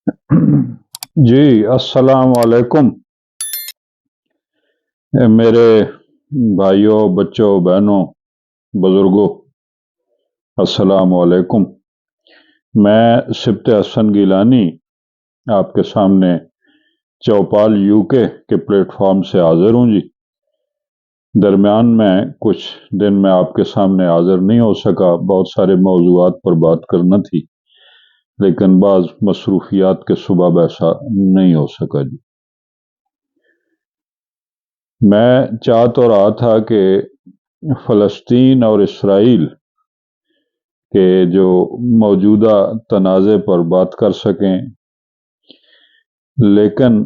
جی السلام علیکم میرے بھائیوں، بچوں، بہنوں، بزرگوں، السلام علیکم۔ میں سبت حسن گیلانی آپ کے سامنے چوپال یو کے پلیٹ فارم سے حاضر ہوں جی۔ درمیان میں کچھ دن میں آپ کے سامنے حاضر نہیں ہو سکا، بہت سارے موضوعات پر بات کرنا تھی، لیکن بعض مصروفیات کے سبب ایسا نہیں ہو سکا جی۔ میں چاہ تو رہا تھا کہ فلسطین اور اسرائیل کے جو موجودہ تنازع پر بات کر سکیں، لیکن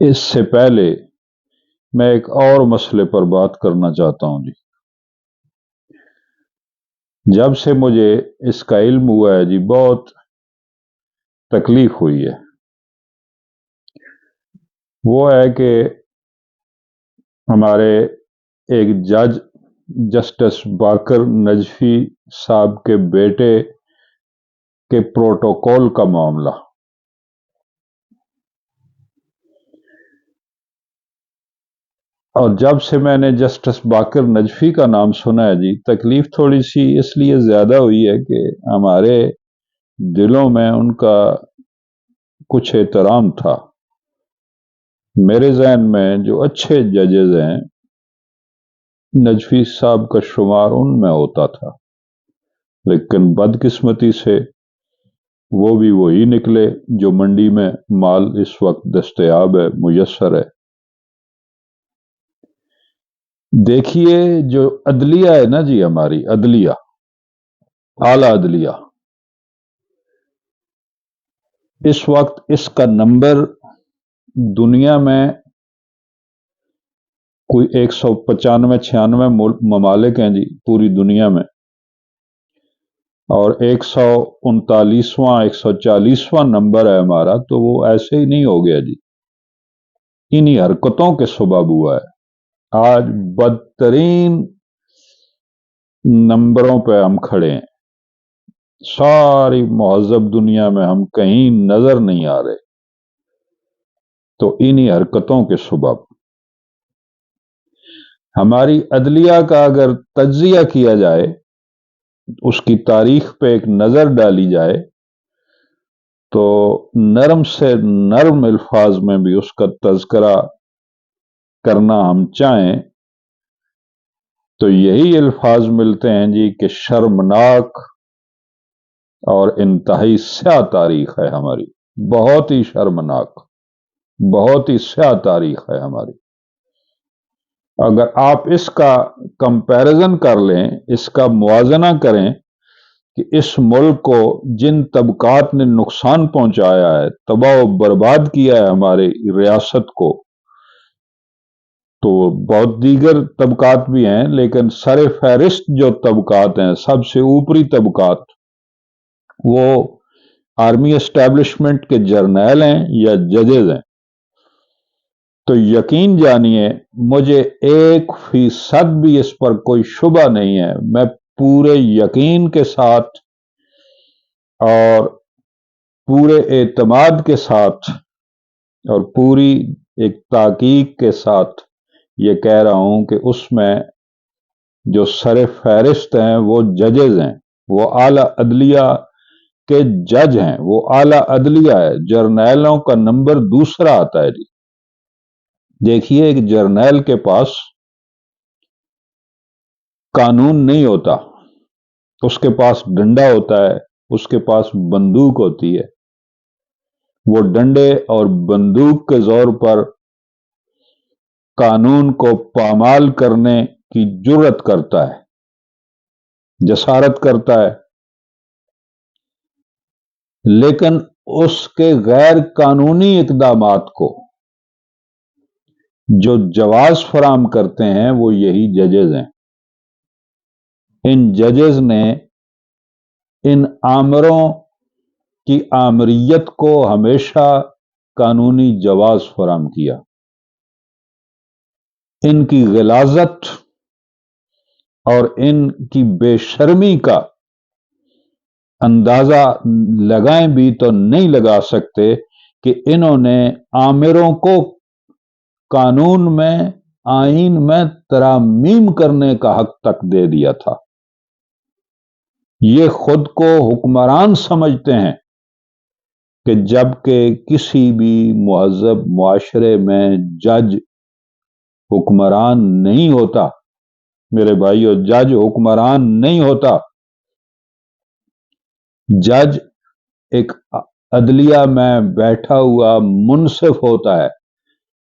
اس سے پہلے میں ایک اور مسئلے پر بات کرنا چاہتا ہوں جی۔ جب سے مجھے اس کا علم ہوا ہے جی، بہت تکلیف ہوئی ہے۔ وہ ہے کہ ہمارے ایک جج جسٹس باقر نجفی صاحب کے بیٹے کے پروٹوکول کا معاملہ، اور جب سے میں نے جسٹس باقر نجفی کا نام سنا ہے جی، تکلیف تھوڑی سی اس لیے زیادہ ہوئی ہے کہ ہمارے دلوں میں ان کا کچھ احترام تھا۔ میرے ذہن میں جو اچھے ججز ہیں، نجفی صاحب کا شمار ان میں ہوتا تھا، لیکن بدقسمتی سے وہ بھی وہی نکلے جو منڈی میں مال اس وقت دستیاب ہے، میسر ہے۔ دیکھیے جو عدلیہ ہے نا جی، ہماری عدلیہ، اعلی عدلیہ، اس وقت اس کا نمبر دنیا میں کوئی 195-96 ممالک ہیں جی پوری دنیا میں، اور 139واں 140واں نمبر ہے ہمارا، تو وہ ایسے ہی نہیں ہو گیا جی، انہی حرکتوں کے سبب ہوا ہے۔ آج بدترین نمبروں پہ ہم کھڑے ہیں، ساری مہذب دنیا میں ہم کہیں نظر نہیں آ رہے، تو انہی حرکتوں کے سبب۔ ہماری عدلیہ کا اگر تجزیہ کیا جائے، اس کی تاریخ پہ ایک نظر ڈالی جائے، تو نرم سے نرم الفاظ میں بھی اس کا تذکرہ کرنا ہم چاہیں تو یہی الفاظ ملتے ہیں جی کہ شرمناک اور انتہائی سیاہ تاریخ ہے ہماری، بہت ہی شرمناک، بہت ہی سیاہ تاریخ ہے ہماری۔ اگر آپ اس کا کمپیریزن کر لیں، اس کا موازنہ کریں کہ اس ملک کو جن طبقات نے نقصان پہنچایا ہے، تباہ و برباد کیا ہے ہماری ریاست کو، تو بہت دیگر طبقات بھی ہیں، لیکن سر فہرست جو طبقات ہیں، سب سے اوپری طبقات، وہ آرمی اسٹیبلشمنٹ کے جرنیل ہیں یا ججز ہیں۔ تو یقین جانیے مجھے 1% بھی اس پر کوئی شبہ نہیں ہے، میں پورے یقین کے ساتھ اور پورے اعتماد کے ساتھ اور پوری ایک تحقیق کے ساتھ یہ کہہ رہا ہوں کہ اس میں جو سر فہرست ہیں وہ ججز ہیں، وہ اعلی عدلیہ کے جج ہیں، وہ اعلی عدلیہ ہے۔ جرنیلوں کا نمبر دوسرا آتا ہے جی۔ دیکھیے ایک جرنیل کے پاس قانون نہیں ہوتا، اس کے پاس ڈنڈا ہوتا ہے، اس کے پاس بندوق ہوتی ہے، وہ ڈنڈے اور بندوق کے زور پر قانون کو پامال کرنے کی جرات کرتا ہے، جسارت کرتا ہے، لیکن اس کے غیر قانونی اقدامات کو جو جواز فراہم کرتے ہیں وہ یہی ججز ہیں۔ ان ججز نے ان آمروں کی آمریت کو ہمیشہ قانونی جواز فراہم کیا۔ ان کی غلاظت اور ان کی بے شرمی کا اندازہ لگائیں بھی تو نہیں لگا سکتے کہ انہوں نے آمروں کو قانون میں، آئین میں ترامیم کرنے کا حق تک دے دیا تھا۔ یہ خود کو حکمران سمجھتے ہیں کہ جب کہ کسی بھی مہذب معاشرے میں جج حکمران نہیں ہوتا، میرے بھائیو، جج حکمران نہیں ہوتا۔ جج ایک عدلیہ میں بیٹھا ہوا منصف ہوتا ہے۔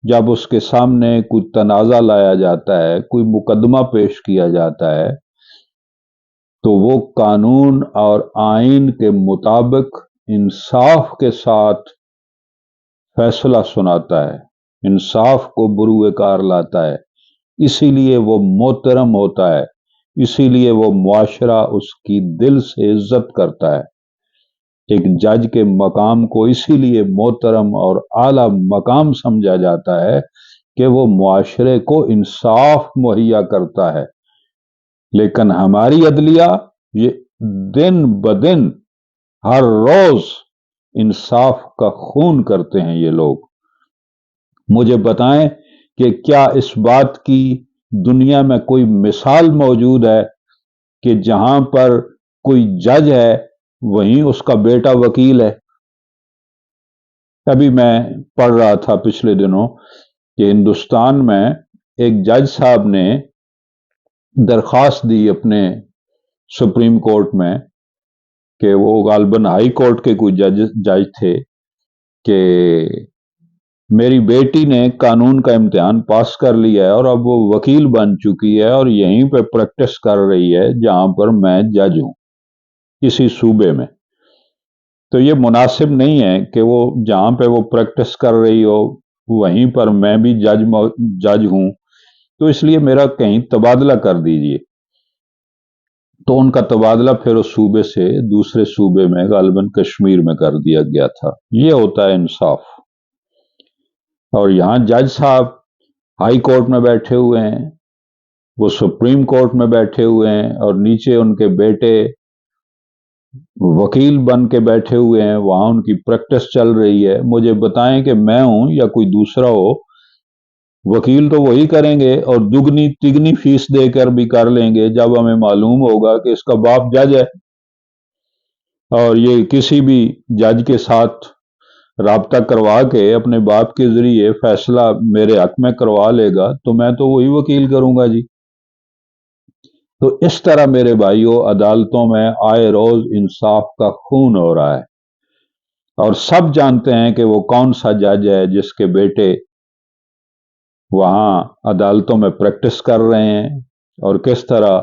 جب اس کے سامنے کوئی تنازع لایا جاتا ہے، کوئی مقدمہ پیش کیا جاتا ہے، تو وہ قانون اور آئین کے مطابق انصاف کے ساتھ فیصلہ سناتا ہے، انصاف کو بروئے کار لاتا ہے۔ اسی لیے وہ محترم ہوتا ہے، اسی لیے وہ معاشرہ اس کی دل سے عزت کرتا ہے۔ ایک جج کے مقام کو اسی لیے محترم اور اعلیٰ مقام سمجھا جاتا ہے کہ وہ معاشرے کو انصاف مہیا کرتا ہے۔ لیکن ہماری عدلیہ، یہ دن بدن ہر روز انصاف کا خون کرتے ہیں یہ لوگ۔ مجھے بتائیں کہ کیا اس بات کی دنیا میں کوئی مثال موجود ہے کہ جہاں پر کوئی جج ہے وہیں اس کا بیٹا وکیل ہے؟ ابھی میں پڑھ رہا تھا پچھلے دنوں کہ ہندوستان میں ایک جج صاحب نے درخواست دی اپنے سپریم کورٹ میں، کہ وہ غالباً ہائی کورٹ کے کوئی جج تھے، کہ میری بیٹی نے قانون کا امتحان پاس کر لیا ہے اور اب وہ وکیل بن چکی ہے اور یہیں پہ پریکٹس کر رہی ہے جہاں پر میں جج ہوں، کسی صوبے میں۔ تو یہ مناسب نہیں ہے کہ وہ جہاں پہ وہ پریکٹس کر رہی ہو وہیں پر میں بھی جج ہوں، تو اس لیے میرا کہیں تبادلہ کر دیجئے۔ تو ان کا تبادلہ پھر اس صوبے سے دوسرے صوبے میں، غالباً کشمیر میں کر دیا گیا تھا۔ یہ ہوتا ہے انصاف۔ اور یہاں جج صاحب ہائی کورٹ میں بیٹھے ہوئے ہیں، وہ سپریم کورٹ میں بیٹھے ہوئے ہیں، اور نیچے ان کے بیٹے وکیل بن کے بیٹھے ہوئے ہیں، وہاں ان کی پریکٹس چل رہی ہے۔ مجھے بتائیں کہ میں ہوں یا کوئی دوسرا ہو، وکیل تو وہی کریں گے اور دگنی تگنی فیس دے کر بھی کر لیں گے جب ہمیں معلوم ہوگا کہ اس کا باپ جج ہے اور یہ کسی بھی جج کے ساتھ رابطہ کروا کے اپنے باپ کے ذریعے فیصلہ میرے حق میں کروا لے گا، تو میں تو وہی وکیل کروں گا جی۔ تو اس طرح میرے بھائیوں، عدالتوں میں آئے روز انصاف کا خون ہو رہا ہے، اور سب جانتے ہیں کہ وہ کون سا جج ہے جس کے بیٹے وہاں عدالتوں میں پریکٹس کر رہے ہیں اور کس طرح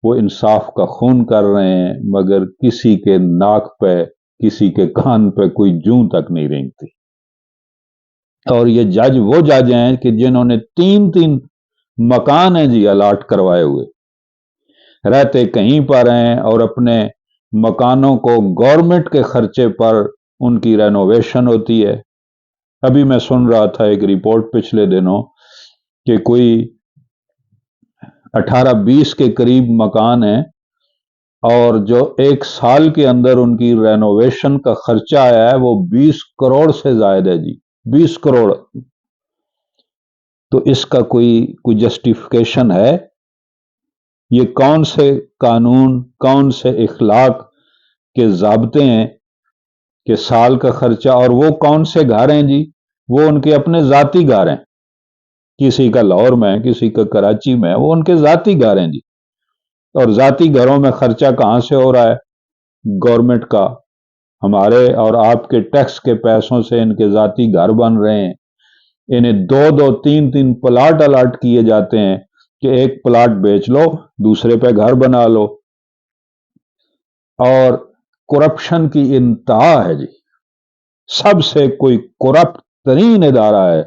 وہ انصاف کا خون کر رہے ہیں، مگر کسی کے ناک پہ، کسی کے کان پہ کوئی جوں تک نہیں رینگتی۔ اور یہ جج وہ جج ہیں کہ جنہوں نے 3 مکان ہیں جی الاٹ کروائے ہوئے، رہتے کہیں پر ہیں اور اپنے مکانوں کو گورنمنٹ کے خرچے پر ان کی رینوویشن ہوتی ہے۔ ابھی میں سن رہا تھا ایک رپورٹ پچھلے دنوں کہ کوئی 18-20 کے قریب مکان ہیں، اور جو 1 سال کے اندر ان کی رینوویشن کا خرچہ آیا ہے وہ 20 کروڑ سے زائد ہے جی، 20 کروڑ۔ تو اس کا کوئی جسٹیفیکیشن ہے؟ یہ کون سے قانون، کون سے اخلاق کے ضابطے ہیں کہ سال کا خرچہ؟ اور وہ کون سے گھر ہیں جی؟ وہ ان کے اپنے ذاتی گھر ہیں، کسی کا لاہور میں، کسی کا کراچی میں، وہ ان کے ذاتی گھر ہیں جی۔ اور ذاتی گھروں میں خرچہ کہاں سے ہو رہا ہے؟ گورنمنٹ کا، ہمارے اور آپ کے ٹیکس کے پیسوں سے ان کے ذاتی گھر بن رہے ہیں۔ انہیں 2 3 پلاٹ الاٹ کیے جاتے ہیں کہ ایک پلاٹ بیچ لو، دوسرے پہ گھر بنا لو۔ اور کرپشن کی انتہا ہے جی۔ سب سے کوئی کرپٹ ترین ادارہ ہے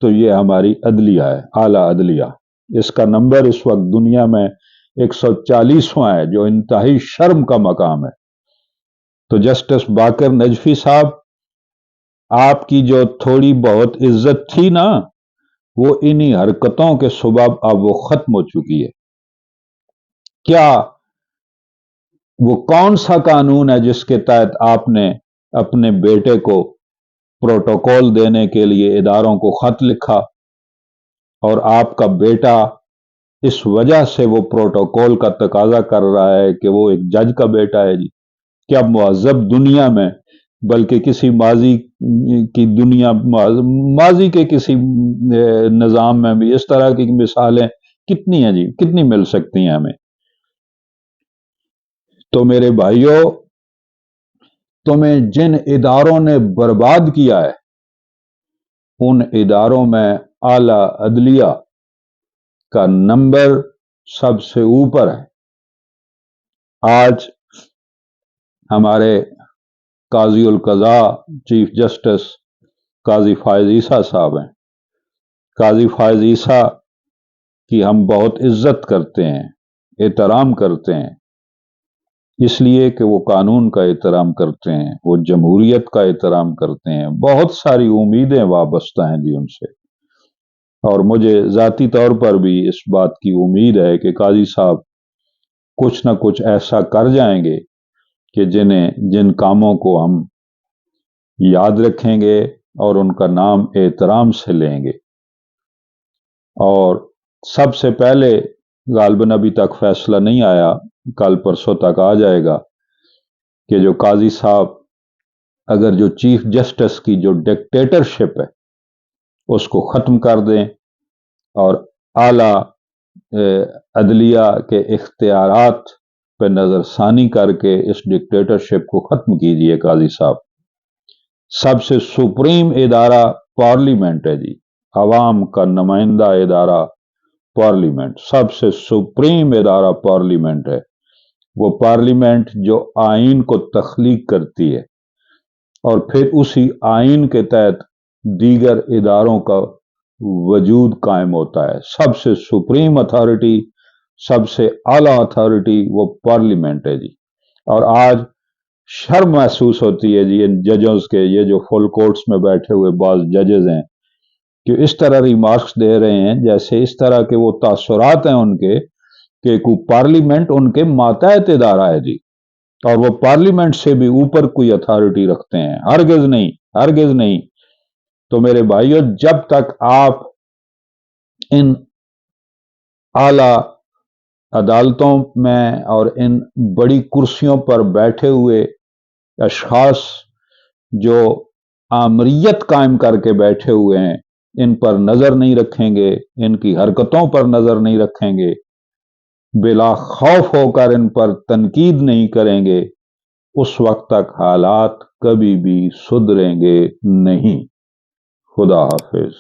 تو یہ ہماری عدلیہ ہے، اعلیٰ عدلیہ۔ اس کا نمبر اس وقت دنیا میں 140واں ہے، جو انتہائی شرم کا مقام ہے۔ تو جسٹس باقر نجفی صاحب، آپ کی جو تھوڑی بہت عزت تھی نا، وہ انہی حرکتوں کے سبب اب وہ ختم ہو چکی ہے۔ کیا وہ کون سا قانون ہے جس کے تحت آپ نے اپنے بیٹے کو پروٹوکول دینے کے لیے اداروں کو خط لکھا اور آپ کا بیٹا اس وجہ سے وہ پروٹوکول کا تقاضا کر رہا ہے کہ وہ ایک جج کا بیٹا ہے جی؟ کیا مہذب دنیا میں، بلکہ کسی ماضی کی دنیا، ماضی کے کسی نظام میں بھی اس طرح کی مثالیں کتنی ہیں جی، کتنی مل سکتی ہیں ہمیں؟ تو میرے بھائیوں، تمہیں جن اداروں نے برباد کیا ہے ان اداروں میں اعلی عدلیہ کا نمبر سب سے اوپر ہے۔ آج ہمارے قاضی القضاء چیف جسٹس قاضی فائز عیسیٰ صاحب ہیں۔ قاضی فائز عیسیٰ کی ہم بہت عزت کرتے ہیں، احترام کرتے ہیں، اس لیے کہ وہ قانون کا احترام کرتے ہیں، وہ جمہوریت کا احترام کرتے ہیں، بہت ساری امیدیں وابستہ ہیں جی ان سے، اور مجھے ذاتی طور پر بھی اس بات کی امید ہے کہ قاضی صاحب کچھ نہ کچھ ایسا کر جائیں گے کہ جن کاموں کو ہم یاد رکھیں گے اور ان کا نام احترام سے لیں گے۔ اور سب سے پہلے غالباً ابھی تک فیصلہ نہیں آیا، کل پرسوں تک آ جائے گا کہ جو قاضی صاحب اگر جو چیف جسٹس کی جو ڈکٹیٹرشپ ہے اس کو ختم کر دیں اور اعلیٰ عدلیہ کے اختیارات پہ نظر ثانی کر کے اس ڈکٹیٹرشپ کو ختم کیجئے قاضی صاحب۔ سب سے سپریم ادارہ پارلیمنٹ ہے جی، عوام کا نمائندہ ادارہ پارلیمنٹ، سب سے سپریم ادارہ پارلیمنٹ ہے۔ وہ پارلیمنٹ جو آئین کو تخلیق کرتی ہے اور پھر اسی آئین کے تحت دیگر اداروں کا وجود قائم ہوتا ہے۔ سب سے سپریم اتھارٹی، سب سے اعلیٰ اتھارٹی وہ پارلیمنٹ ہے جی۔ اور آج شرم محسوس ہوتی ہے جی ان ججز کے، یہ جو فل کورٹس میں بیٹھے ہوئے بعض ججز ہیں کہ اس طرح ریمارکس دے رہے ہیں جیسے اس طرح کے وہ تاثرات ہیں ان کے کہ پارلیمنٹ ان کے ماتحت ادارہ ہے جی، اور وہ پارلیمنٹ سے بھی اوپر کوئی اتھارٹی رکھتے ہیں۔ ہرگز نہیں، ہرگز نہیں۔ تو میرے بھائیوں، جب تک آپ ان اعلی عدالتوں میں اور ان بڑی کرسیوں پر بیٹھے ہوئے اشخاص جو آمریت قائم کر کے بیٹھے ہوئے ہیں ان پر نظر نہیں رکھیں گے، ان کی حرکتوں پر نظر نہیں رکھیں گے، بلا خوف ہو کر ان پر تنقید نہیں کریں گے، اس وقت تک حالات کبھی بھی سدھریں گے نہیں۔ خدا حافظ۔